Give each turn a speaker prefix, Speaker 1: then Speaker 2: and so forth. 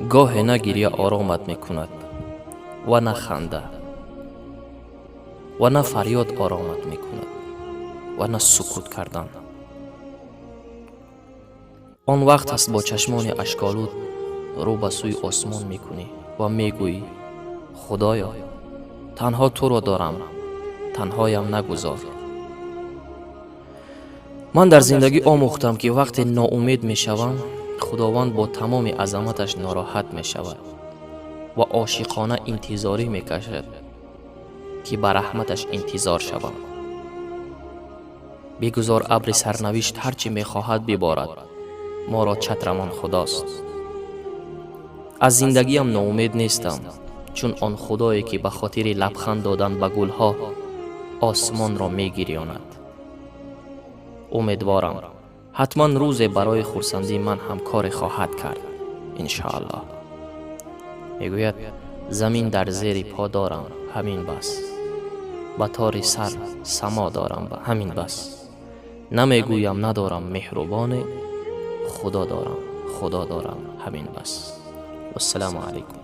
Speaker 1: گاه نه گریه آرامت میکند و نه خنده و نه فریاد آرامت میکند و نه سکوت کردن. آن وقت است با چشمان اشکالود رو به سوی آسمان میکنی و میگویی خدایا تنها تو را دارم، تنهایم نگذار. من در زندگی آموختم که وقتی ناامید میشوم خداوند با تمام عظمتش ناراحت میشود و عاشقانه انتظاری میکشد که بر رحمتش انتظار شوم. بگذار ابر سرنوشت هرچی میخواهد ببارد، ما را چترمان خداست. از زندگیم ناامید نیستم، چون آن خدایی که به خاطر لبخند دادن به گلها آسمان را میگریاند. امیدوارم حتما روزی برای خرسندی من هم کار خواهد کرد انشاءالله. میگوید زمین در زیر پا دارم همین بس، به تار سر سما دارم به همین بس. نمیگویم ندارم مهربان، خدا دارم همین بس. و السلام علیکم.